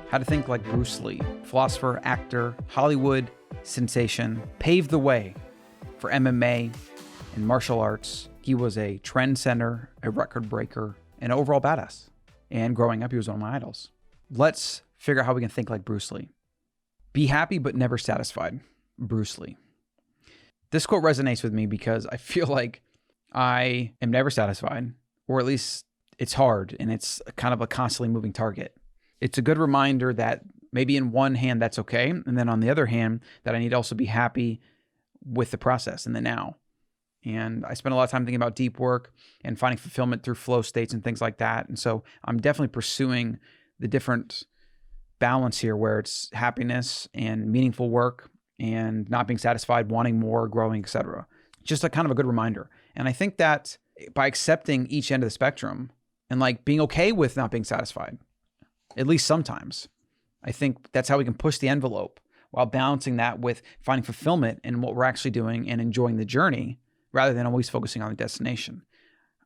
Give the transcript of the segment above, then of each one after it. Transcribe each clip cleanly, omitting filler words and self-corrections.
How to think like Bruce Lee, philosopher, actor, Hollywood sensation, paved the way for MMA and martial arts. He was a trend setter, a record breaker, an overall badass. And growing up, he was one of my idols. Let's figure out how we can think like Bruce Lee. Be happy but never satisfied. Bruce Lee. This quote resonates with me because I feel like I am never satisfied, or at least it's hard and it's kind of a constantly moving target. It's a good reminder that maybe in one hand that's okay, and then on the other hand that I need to also be happy with the process and the now. And I spend a lot of time thinking about deep work and finding fulfillment through flow states and things like that. And so I'm definitely pursuing the different balance here where it's happiness and meaningful work and not being satisfied, wanting more, growing, etc. Just a kind of a good reminder. And I think that by accepting each end of the spectrum and like being okay with not being satisfied, at least sometimes, I think that's how we can push the envelope while balancing that with finding fulfillment in what we're actually doing and enjoying the journey rather than always focusing on the destination.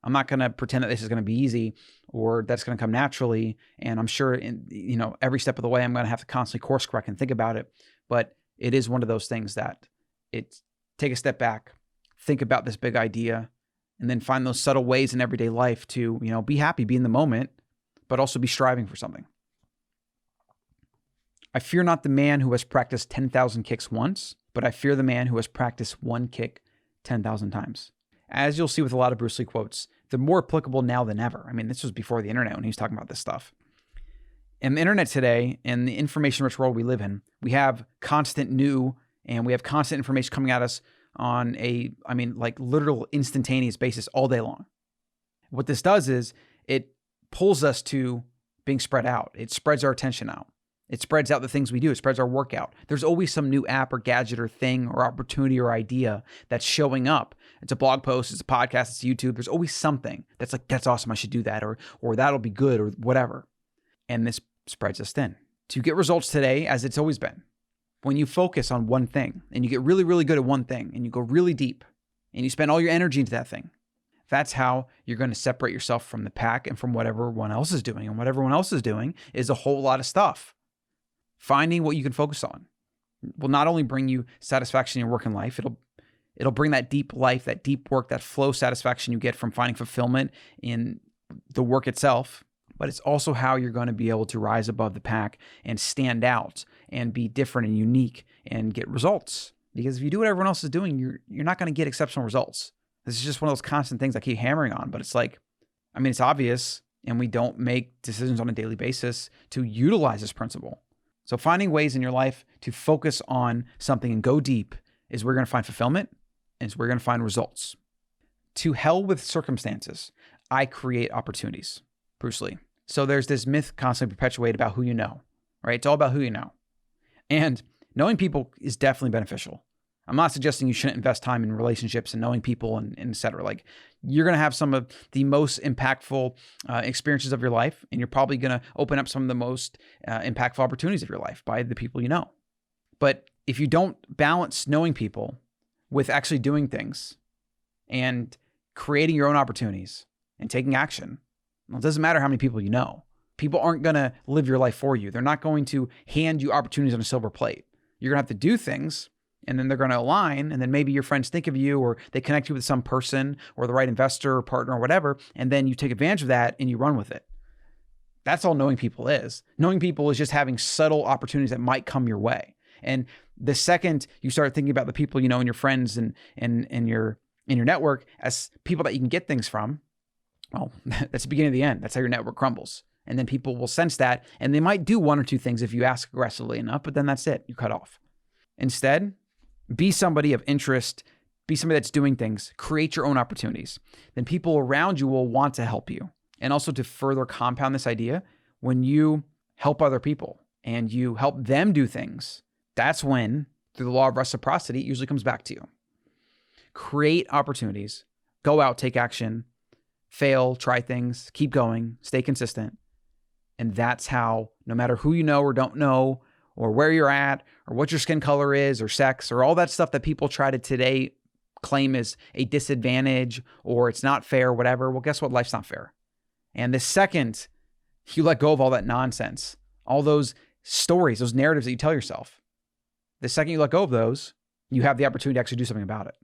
I'm not going to pretend that this is going to be easy or that's going to come naturally. And I'm sure every step of the way, I'm going to have to constantly course correct and think about it. But it is one of those things that take a step back, think about this big idea, and then find those subtle ways in everyday life to, be happy, be in the moment, but also be striving for something. I fear not the man who has practiced 10,000 kicks once, but I fear the man who has practiced one kick 10,000 times. As you'll see with a lot of Bruce Lee quotes, they're more applicable now than ever. I mean, this was before the internet when he was talking about this stuff. In the internet today, and the information-rich world we live in, we have constant new and we have constant information coming at us on literal instantaneous basis all day long. What this does is it pulls us to being spread out. It spreads our attention out. It spreads out the things we do. It spreads our workout. There's always some new app or gadget or thing or opportunity or idea that's showing up. It's a blog post, it's a podcast, it's YouTube. There's always something that's like, that's awesome, I should do that, or that'll be good, or whatever. And this spreads us thin. To get results today, as it's always been, when you focus on one thing and you get really, really good at one thing and you go really deep and you spend all your energy into that thing, that's how you're going to separate yourself from the pack and from what everyone else is doing. And what everyone else is doing is a whole lot of stuff. Finding what you can focus on will not only bring you satisfaction in your work and life, it'll bring that deep life, that deep work, that flow satisfaction you get from finding fulfillment in the work itself. But it's also how you're going to be able to rise above the pack and stand out and be different and unique and get results. Because if you do what everyone else is doing, you're not going to get exceptional results. This is just one of those constant things I keep hammering on, but it's like, it's obvious, and we don't make decisions on a daily basis to utilize this principle. So finding ways in your life to focus on something and go deep is where you're going to find fulfillment, and it's where you're going to find results. To hell with circumstances, I create opportunities. Bruce Lee. So there's this myth constantly perpetuated about who you know, right? It's all about who you know. And knowing people is definitely beneficial. I'm not suggesting you shouldn't invest time in relationships and knowing people and et cetera. Like, you're going to have some of the most impactful experiences of your life, and you're probably going to open up some of the most impactful opportunities of your life by the people you know. But if you don't balance knowing people with actually doing things and creating your own opportunities and taking action, well, it doesn't matter how many people you know. People aren't going to live your life for you. They're not going to hand you opportunities on a silver plate. You're going to have to do things, and then they're going to align, and then maybe your friends think of you, or they connect you with some person or the right investor or partner or whatever, and then you take advantage of that and you run with it. That's all knowing people is. Knowing people is just having subtle opportunities that might come your way. And the second you start thinking about the people you know and your friends and your network as people that you can get things from, well, that's the beginning of the end. That's how your network crumbles. And then people will sense that, and they might do one or two things if you ask aggressively enough, but then that's it. You cut off. Instead, be somebody of interest, be somebody that's doing things, create your own opportunities. Then people around you will want to help you. And also, to further compound this idea, when you help other people and you help them do things, that's when, through the law of reciprocity, it usually comes back to you. Create opportunities, go out, take action, fail, try things, keep going, stay consistent. And that's how, no matter who you know or don't know, or where you're at, or what your skin color is, or sex, or all that stuff that people try to today claim is a disadvantage, or it's not fair, whatever. Well, guess what? Life's not fair. And the second you let go of all that nonsense, all those stories, those narratives that you tell yourself. The second you let go of those, you have the opportunity to actually do something about it.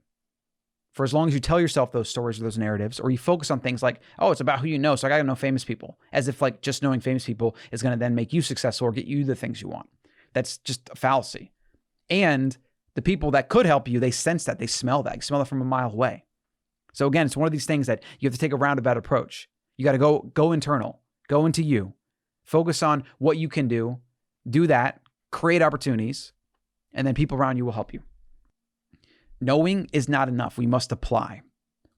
For as long as you tell yourself those stories or those narratives, or you focus on things like, oh, it's about who you know, so I got to know famous people, as if like just knowing famous people is going to then make you successful or get you the things you want. That's just a fallacy. And the people that could help you, they sense that, they smell that. You smell that from a mile away. So again, it's one of these things that you have to take a roundabout approach. You got to go internal, go into you, focus on what you can do that, create opportunities, and then people around you will help you. Knowing is not enough. We must apply.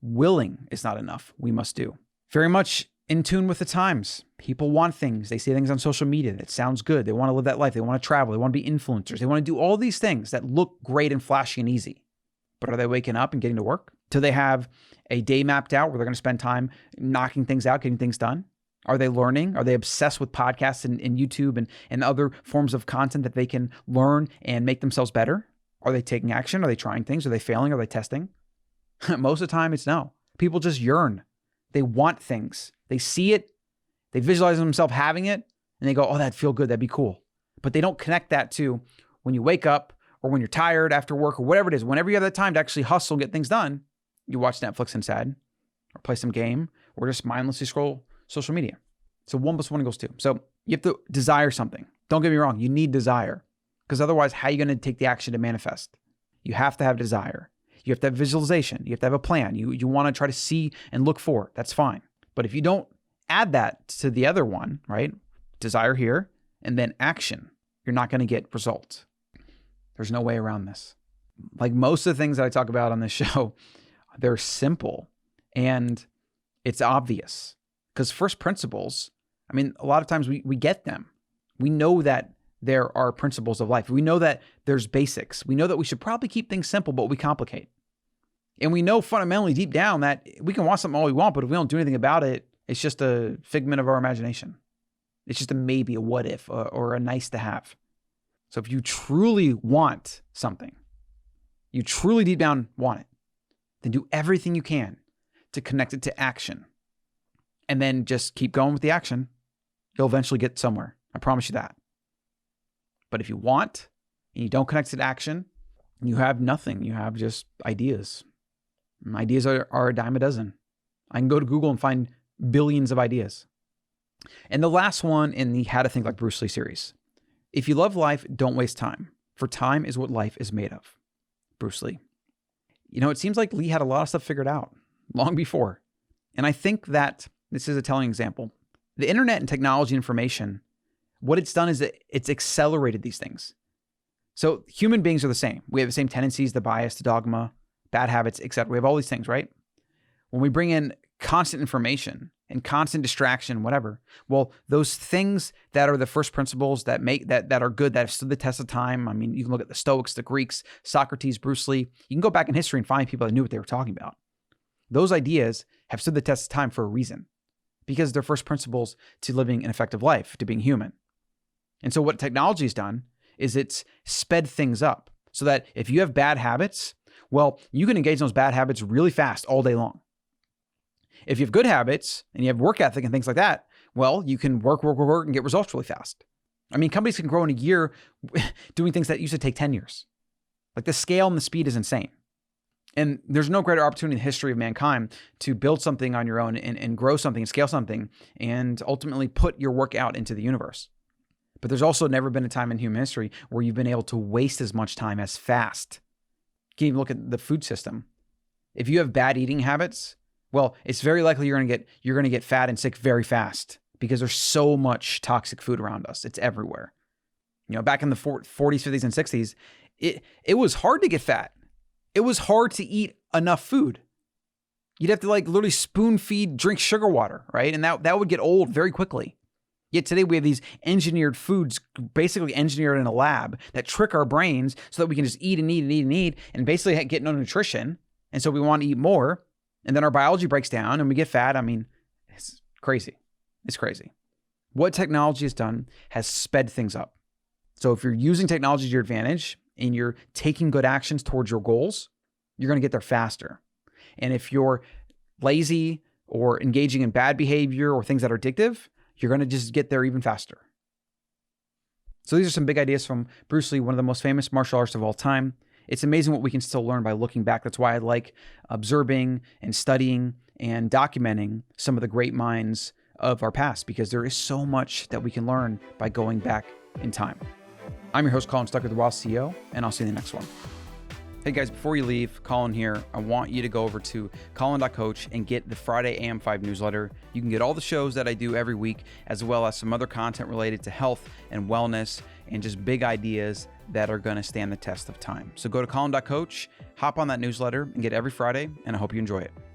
Willing is not enough. We must do. Very much in tune with the times. People want things. They see things on social media that sounds good. They want to live that life. They want to travel. They want to be influencers. They want to do all these things that look great and flashy and easy. But are they waking up and getting to work? Do they have a day mapped out where they're going to spend time knocking things out, getting things done? Are they learning? Are they obsessed with podcasts and YouTube and other forms of content that they can learn and make themselves better? Are they taking action? Are they trying things? Are they failing? Are they testing? Most of the time, it's no. People just yearn. They want things. They see it. They visualize themselves having it. And they go, oh, that'd feel good. That'd be cool. But they don't connect that to when you wake up or when you're tired after work or whatever it is. Whenever you have that time to actually hustle and get things done, you watch Netflix instead or play some game or just mindlessly scroll social media. So 1 + 1 = 2. So you have to desire something. Don't get me wrong. You need desire. Because otherwise, how are you going to take the action to manifest? You have to have desire. You have to have visualization. You have to have a plan. You want to try to see and look for it. That's fine. But if you don't add that to the other one, right? Desire here and then action, you're not going to get results. There's no way around this. Like most of the things that I talk about on this show, they're simple and it's obvious. Because first principles, I mean, a lot of times we get them. We know that there are principles of life. We know that there's basics. We know that we should probably keep things simple, but we complicate. And we know fundamentally deep down that we can want something all we want, but if we don't do anything about it, it's just a figment of our imagination. It's just a maybe, a what if, or a nice to have. So if you truly want something, you truly deep down want it, then do everything you can to connect it to action. And then just keep going with the action. You'll eventually get somewhere. I promise you that. But if you want and you don't connect it to action, you have nothing. You have just ideas. And ideas are a dime a dozen. I can go to Google and find billions of ideas. And the last one in the How to Think Like Bruce Lee series. If you love life, don't waste time, for time is what life is made of. Bruce Lee. You know, it seems like Lee had a lot of stuff figured out long before. And I think that this is a telling example. The internet and technology information, what it's done is that it's accelerated these things. So human beings are the same. We have the same tendencies, the bias, the dogma, bad habits, etc. We have all these things, right? When we bring in constant information and constant distraction, whatever, well, those things that are the first principles that make that are good, that have stood the test of time. I mean, you can look at the Stoics, the Greeks, Socrates, Bruce Lee. You can go back in history and find people that knew what they were talking about. Those ideas have stood the test of time for a reason, because they're first principles to living an effective life, to being human. And so what technology has done is it's sped things up so that if you have bad habits, well, you can engage in those bad habits really fast all day long. If you have good habits and you have work ethic and things like that, well, you can work and get results really fast. I mean, companies can grow in a year doing things that used to take 10 years. Like the scale and the speed is insane. And there's no greater opportunity in the history of mankind to build something on your own and grow something and scale something and ultimately put your work out into the universe. But there's also never been a time in human history where you've been able to waste as much time as fast. You can even look at the food system. If you have bad eating habits, well, it's very likely you're going to get fat and sick very fast because there's so much toxic food around us. It's everywhere. You know, back in the 40s, 50s, and 60s, it was hard to get fat. It was hard to eat enough food. You'd have to like literally spoon feed, drink sugar water, right? And that would get old very quickly. Yet today we have these engineered foods, basically engineered in a lab, that trick our brains so that we can just eat and eat and eat and eat and basically get no nutrition. And so we want to eat more. And then our biology breaks down and we get fat. I mean, it's crazy. It's crazy. What technology has done has sped things up. So if you're using technology to your advantage and you're taking good actions towards your goals, you're going to get there faster. And if you're lazy or engaging in bad behavior or things that are addictive, you're going to just get there even faster. So these are some big ideas from Bruce Lee, one of the most famous martial artists of all time. It's amazing what we can still learn by looking back. That's why I like observing and studying and documenting some of the great minds of our past, because there is so much that we can learn by going back in time. I'm your host, Colin Stucker, the Raw CEO, and I'll see you in the next one. Hey guys, before you leave, Colin here. I want you to go over to colin.coach and get the Friday AM5 newsletter. You can get all the shows that I do every week, as well as some other content related to health and wellness and just big ideas that are going to stand the test of time. So go to colin.coach, hop on that newsletter and get every Friday, and I hope you enjoy it.